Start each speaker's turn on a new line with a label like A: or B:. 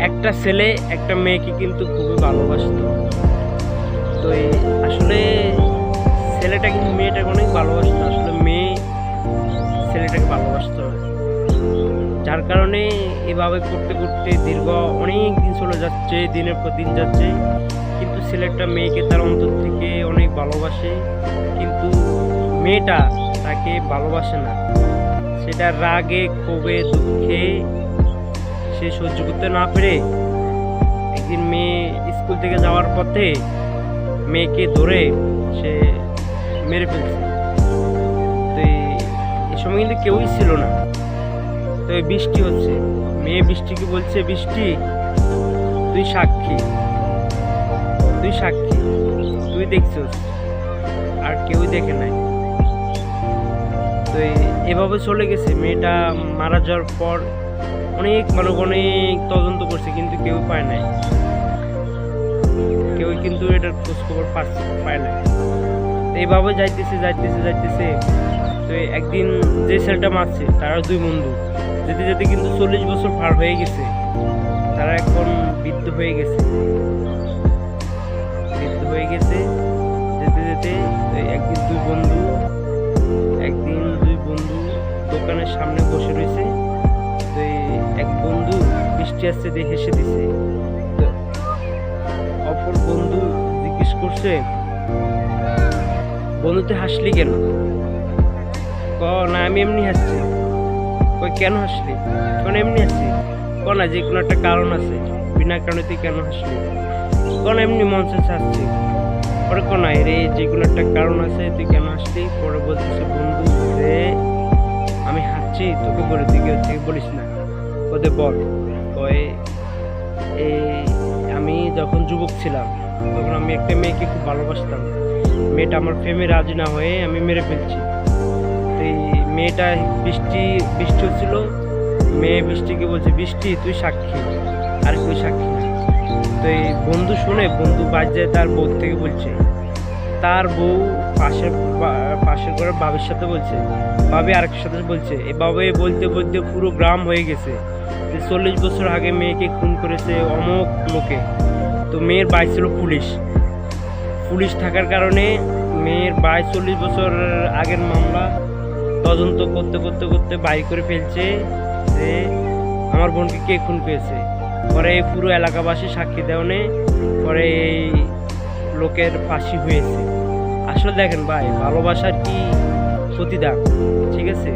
A: একটা ছেলে একটা মেয়েকে কিন্তু খুবই ভালোবাসতো। তো আসলে ছেলেটা কিন্তু মেয়েটাকে অনেক ভালোবাসতো, আসলে মেয়ে ছেলেটাকে ভালোবাসতো না। যার কারণে এভাবে করতে করতে দীর্ঘ অনেক দিন চলে যাচ্ছে, দিনের পর দিন যাচ্ছে, কিন্তু ছেলেটা মেয়েকে তার অন্তর থেকে অনেক ভালোবাসে, কিন্তু মেয়েটা তাকে ভালোবাসে না। সেটা রাগে ক্ষোভে দুঃখে সে সহ্য করতে না পেরে একদিন মেয়ে স্কুল থেকে যাওয়ার পথে মেয়েকে ধরে সে মেরে ফেলছে। তো এই সময় কিন্তু কেউই ছিল না। তো বৃষ্টি হচ্ছে, মেয়ে বৃষ্টিকে বলছে, বৃষ্টি তুই সাক্ষী, তুই সাক্ষী, তুই দেখছিস, আর কেউই দেখে নাই। তো এভাবে চলে গেছে। মেয়েটা মারা যাওয়ার পর অনেক মানুষ অনেক তদন্ত করছে, কিন্তু কেউ পায় নাই, কেউ কিন্তু এটার খোঁজ খবর পায় নাই। তো এইভাবে যাইতেছে যাইতেছে যাইতেছে। তো একদিন যে ছেলেটা মারছে তারা দুই বন্ধু যেতে যেতে কিন্তু 40 বছর পার হয়ে গেছে, তারা এখন বৃদ্ধ হয়ে গেছে, বৃদ্ধ হয়ে গেছে। যেতে যেতে একদিন দুই বন্ধু দোকানের সামনে বসে রয়েছে। তো এক বন্ধু বৃষ্টি আসছে দেখে হেসে দিছে। তো অপর বন্ধু জিজ্ঞেস করছে, বন্ধুতে হাসলি কেন? না আমি এমনি হাসছি। কই কেন হাসলি? কোন এমনি হাসছি। না যে কোনো একটা কারণ আছে, বিনা কারণে তুই কেন হাসলি? কোন এমনি মন চাচ্ছে হাসছি। পরে না রে যে কোনো একটা কারণ আছে, তুই কেন হাসলি? পরে বলতেছে বন্ধু যে আমি হাসছি তোকে বলে, তুই কেউ থেকে বলিস না। ওদের বল। কয় এই আমি যখন যুবক ছিলাম তখন আমি একটা মেয়েকে খুব ভালোবাসতাম, মেয়েটা আমার প্রেমে রাজি না হয়ে আমি মেরে ফেলছি। তো এই মেয়েটা বৃষ্টি হচ্ছিল, মেয়ে বৃষ্টিকে বলছে, বৃষ্টি তুই সাক্ষী, আর তুই সাক্ষী না। তো এই বন্ধু শুনে বন্ধু বাজে তার বউ থেকে বলছে, তার বউ পাশের ঘরের বাবির সাথে বলছে, বাবি আরেকের সাথে বলছে, এভাবে বলতে বলতে পুরো গ্রাম হয়ে গেছে 40 বছর আগে মেয়েকে খুন করেছে অমুক লোকে। তো মেয়ের ভাই ছিল পুলিশ থাকার কারণে মেয়ের ভাই 40 বছর আগের মামলা তদন্ত করতে করতে করতে বাই করে ফেলছে যে আমার বোনকে কে খুন করেছে। পরে পুরো এলাকাবাসী সাক্ষী দেওয়ানে পরে এই লোকের ফাঁসি হয়েছে। আসলে দেখেন ভাই, ভালোবাসার কি প্রতিদান, ঠিক আছে।